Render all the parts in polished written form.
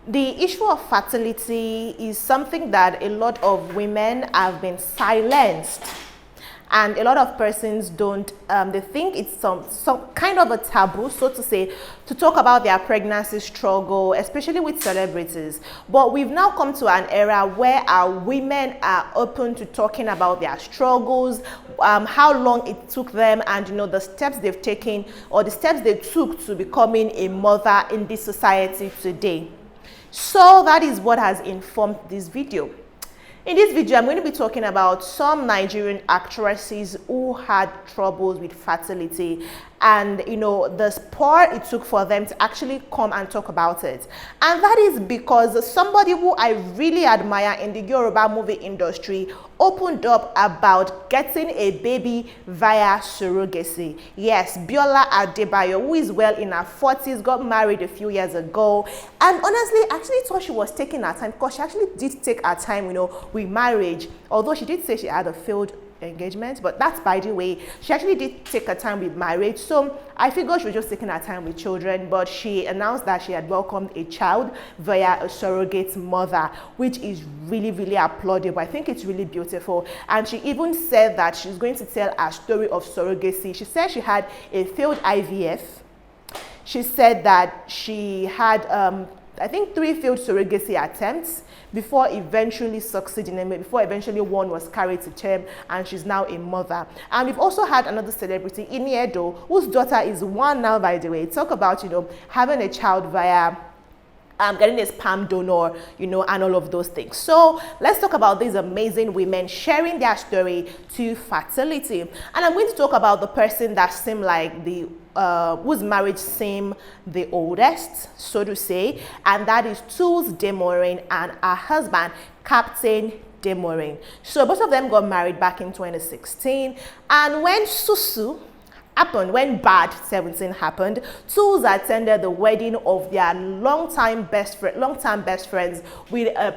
The issue of fertility is something that a lot of women have been silenced, and a lot of persons don't, they think it's some kind of a taboo, so to say, to talk about their pregnancy struggle, especially with celebrities. But we've now come to an era where our women are open to talking about their struggles, how long it took them, and the steps they've taken or the steps they took to becoming a mother in this society today. So that is what has informed this video. In this video, I'm going to be talking about some Nigerian actresses who had troubles with fertility, and the spur it took for them to actually come and talk about it. And that is because somebody who I really admire in the Yoruba movie industry opened up about getting a baby via surrogacy. Yes, Biola Adebayo, who is well in her 40s, got married a few years ago, and honestly, I actually thought she was taking her time, because she actually did take her time, with marriage, although she did say she had a failed engagement, but that's by the way. She actually did take her time with marriage, so I figured she was just taking her time with children. But she announced that she had welcomed a child via a surrogate mother, which is really, really applaudable. I think it's really beautiful. And she even said that she's going to tell her story of surrogacy. She said she had a failed IVF. She said that she had I think 3 failed surrogacy attempts before eventually succeeding, and before eventually one was carried to term, and she's now a mother. And we've also had another celebrity, Iniedo, whose daughter is 1 now, by the way. Talk about, having a child via getting a sperm donor, and all of those things. So let's talk about these amazing women sharing their story to fertility. And I'm going to talk about the person that seemed like the whose marriage seemed the oldest, so to say, and that is Tools Demorin and her husband, Captain Demorin. So both of them got married back in 2016, and when Susu happened, when Bad 17 happened, Tools attended the wedding of their long-time best friends with a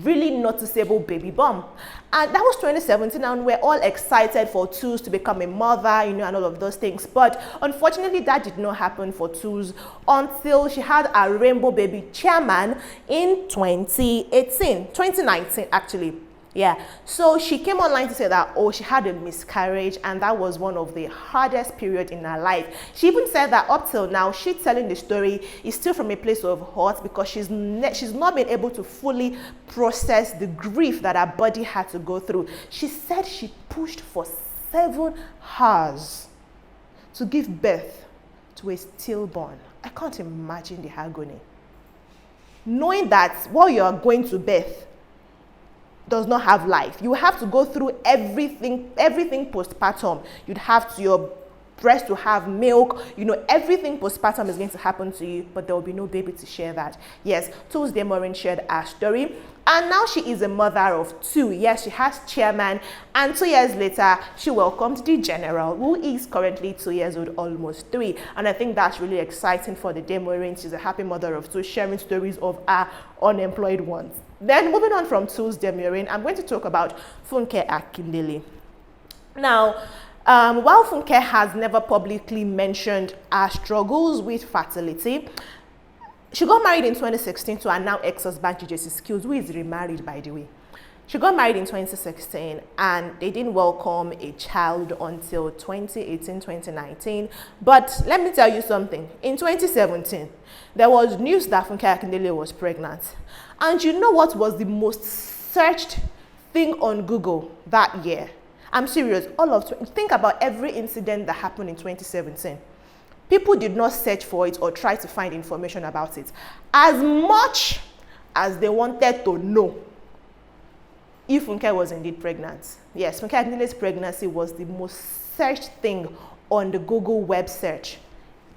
really noticeable baby bump. And that was 2017, and we're all excited for Tools to become a mother, and all of those things. But unfortunately, that did not happen for Tools until she had a rainbow baby Chairman in 2019 actually. Yeah, so she came online to say that, she had a miscarriage, and that was one of the hardest periods in her life. She even said that up till now, she telling the story is still from a place of hurt, because she's not been able to fully process the grief that her body had to go through. She said she pushed for 7 hours to give birth to a stillborn. I can't imagine the agony. Knowing that what you are going to birth does not have life. You have to go through everything postpartum. You'd have to, your breast to have milk, everything postpartum is going to happen to you, but there will be no baby to share that. Yes, Tools Demorin shared her story, and now she is a mother of 2. Yes, she has Chairman, and 2 years later, she welcomed the General, who is currently 2 years old, almost 3. And I think that's really exciting for the Demorin. She's a happy mother of 2, sharing stories of her unemployed ones. Then moving on from Tools Demorin, I'm going to talk about Funke Akindele. Now, while Funke has never publicly mentioned her struggles with fertility, she got married in 2016 to her now ex-husband, JJC Skills, who is remarried, by the way. She got married in 2016, and they didn't welcome a child until 2018, 2019. But let me tell you something. In 2017, there was news that Funke Akindele was pregnant. And you know what was the most searched thing on Google that year? I'm serious. Think about every incident that happened in 2017. People did not search for it or try to find information about it as much as they wanted to know if Funke was indeed pregnant. Yes, Funke Akindele's pregnancy was the most searched thing on the Google web search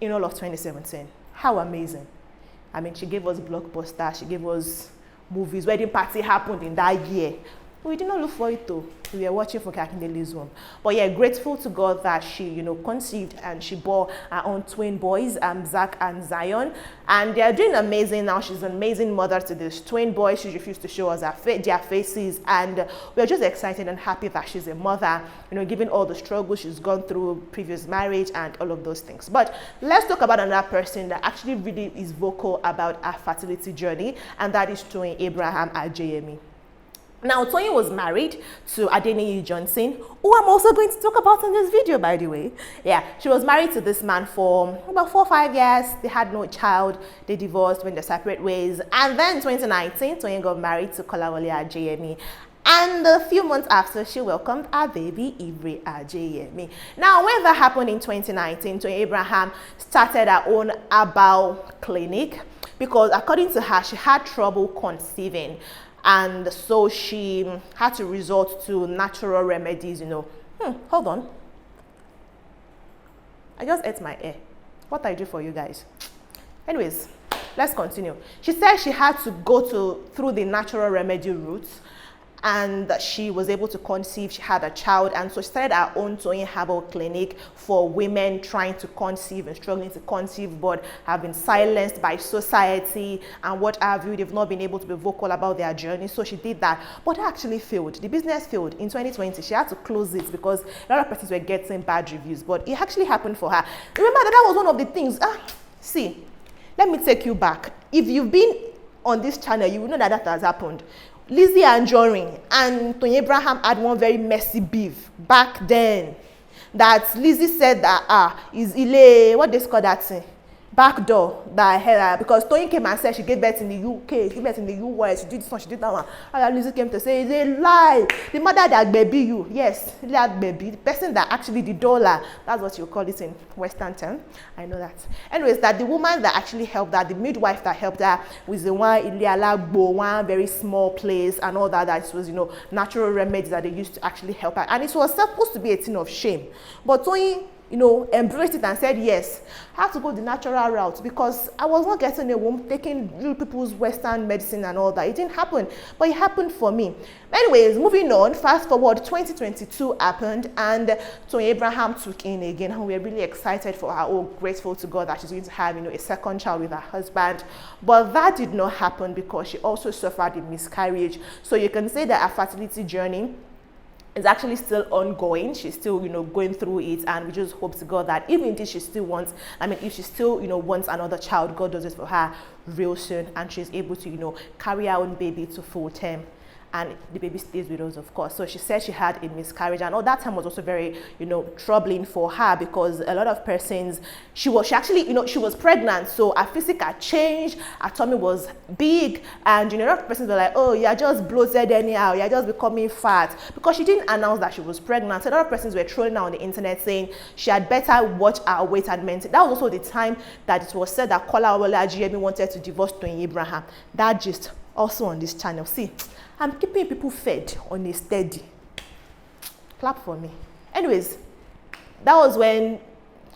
in all of 2017. How amazing. I mean, she gave us Blockbuster, she gave us movies. Wedding Party happened in that year. We did not look for it though. We were watching for Kakindele's womb. But yeah, grateful to God that she, conceived and she bore her own twin boys, Zach and Zion. And they are doing amazing now. She's an amazing mother to these twin boys. She refused to show us their faces. And we're just excited and happy that she's a mother, given all the struggles she's gone through, previous marriage and all of those things. But let's talk about another person that actually really is vocal about her fertility journey. And that is Toyin Abraham Ajayemi. Now, Toyin was married to Adeniyi Johnson, who I'm also going to talk about in this video, by the way. Yeah, she was married to this man for about 4 or 5 years. They had no child. They divorced, went their separate ways. And then in 2019, Toyin got married to Kolawole Ajayemi. And a few months after, she welcomed her baby, Ibre Ajayemi. Now, when that happened in 2019, Toyin Abraham started her own herbal clinic because, according to her, she had trouble conceiving. And so she had to resort to natural remedies, Hold on. I just ate my ear. What I do for you guys? Anyways, let's continue. She said she had to go through the natural remedy routes, and she was able to conceive. She had a child, and so she started her own Toyin Herbal Clinic for women trying to conceive and struggling to conceive but have been silenced by society and what have you. They've not been able to be vocal about their journey, so she did that. But it actually failed. The business failed. In 2020, she had to close it because a lot of persons were getting bad reviews, but it actually happened for her. Remember that was one of the things. See, let me take you back. If you've been on this channel, you will know that has happened. Lizzie Anjorin and Toyin Abraham had one very messy beef back then. That Lizzie said that is Ile, what they call that thing? Back door that I heard, because Toyin came and said she gave birth in the UK, she gave birth in the US, she did this one, she did that one. And Lizzie came to say, it's a lie. The mother that baby you, yes, that baby, the person that actually the dollar, that's what you call it in Western term. I know that. Anyways, that the woman that actually helped her, the midwife that helped her with the one very small place and all that it was, natural remedies that they used to actually help her. And it was supposed to be a thing of shame. But Toyin, embraced it and said, yes, I have to go the natural route because I was not getting a womb, taking real people's Western medicine and all that. It didn't happen, but it happened for me. Anyways, moving on, fast forward, 2022 happened and Toyin Abraham took in again, and we're really excited for her. Oh, grateful to God that she's going to have, a second child with her husband. But that did not happen because she also suffered a miscarriage. So you can say that her fertility journey is actually still ongoing. She's still, going through it, and we just hope to God that even if she still wants, if she still, wants another child, God does it for her real soon, and she's able to, carry her own baby to full term. And the baby stays with us, of course. So she said she had a miscarriage, and all that time was also very, troubling for her because a lot of persons, she actually, she was pregnant, so her physical changed, her tummy was big, and a lot of persons were like, oh, you're just bloated anyhow, you're just becoming fat, because she didn't announce that she was pregnant. So a lot of persons were trolling her on the internet saying she had better watch her weight and maintain. That was also the time that it was said that Kolawole Ajayemi wanted to divorce Toyin Abraham. That just also on this channel. See, I'm keeping people fed on a steady. Clap for me. Anyways, that was when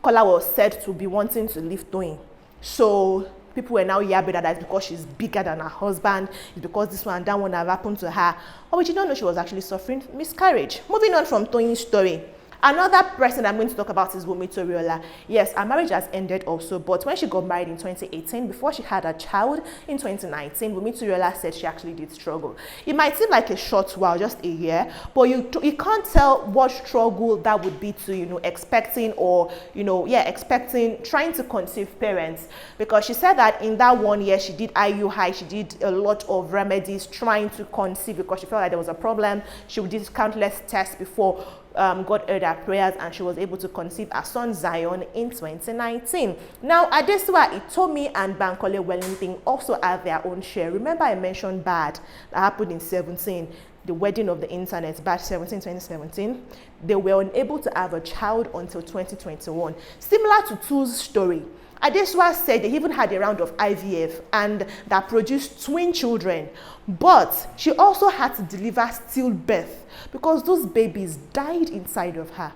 Kola was said to be wanting to leave Toyin. So people were now yabbing that it's because she's bigger than her husband, it's because this one and that one have happened to her. But we did not know she was actually suffering miscarriage. Moving on from Toyin's story. Another person I'm going to talk about is Wunmi Toriola. Yes, her marriage has ended also, but when she got married in 2018, before she had a child in 2019, Wunmi Toriola said she actually did struggle. It might seem like a short while, just a year, but you can't tell what struggle that would be to, expecting or, expecting, trying to conceive parents. Because she said that in that 1 year, she did IUI, she did a lot of remedies trying to conceive because she felt like there was a problem. She did countless tests before God heard her prayers, and she was able to conceive her son Zion in 2019. Now, Adesuwa Itomi and Bankole Wellington also had their own share. Remember I mentioned BAD that happened in 2017, the wedding of the internet, BAD 2017. They were unable to have a child until 2021. Similar to Tu's story, Adesuwa said they even had a round of IVF and that produced twin children, but she also had to deliver stillbirth because those babies died inside of her.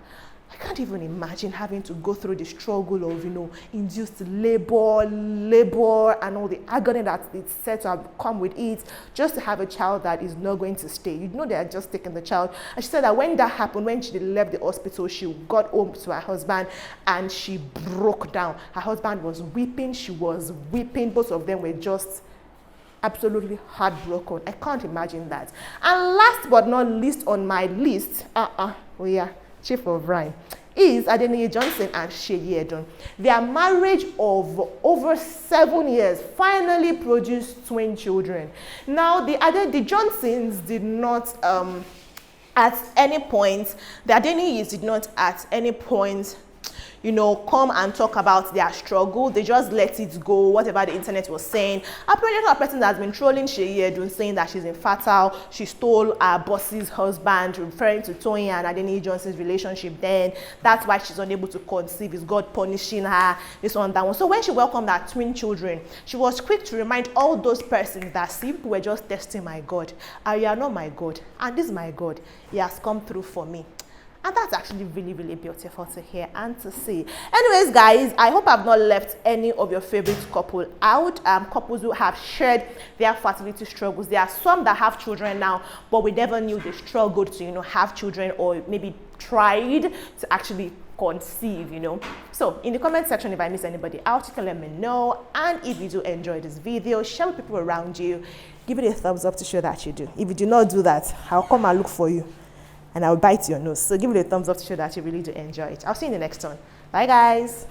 can't even imagine having to go through the struggle of, induced labor, and all the agony that it's said to have come with it, just to have a child that is not going to stay. They are just taking the child. And she said that when that happened, when she left the hospital, she got home to her husband and she broke down. Her husband was weeping, she was weeping. Both of them were just absolutely heartbroken. I can't imagine that. And last but not least on my list, chief of rhyme, is Adeneye Johnson and Seyi Edun. Their marriage of over 7 years finally produced twin children. Now, the Johnsons did not at any point, the Adeneyes did not at any point come and talk about their struggle. They just let it go, whatever the internet was saying. Apparently, a person that has been trolling Seyi Edun, saying that she's infertile, she stole her boss's husband, referring to Toyin and Adeneye Johnson's relationship then. That's why she's unable to conceive. Is God punishing her? This one, that one. So when she welcomed her twin children, she was quick to remind all those persons that people were just testing my God. You are not my God, and this is my God. He has come through for me. And that's actually really, really beautiful to hear and to see. Anyways, guys, I hope I've not left any of your favorite couple out. Couples who have shared their fertility struggles. There are some that have children now, but we never knew they struggled to, have children, or maybe tried to actually conceive, So in the comment section, if I miss anybody out, you can let me know. And if you do enjoy this video, share with people around you. Give it a thumbs up to show that you do. If you do not do that, I'll come and look for you, and I'll bite your nose. So give it a thumbs up to show that you really do enjoy it. I'll see you in the next one. Bye, guys.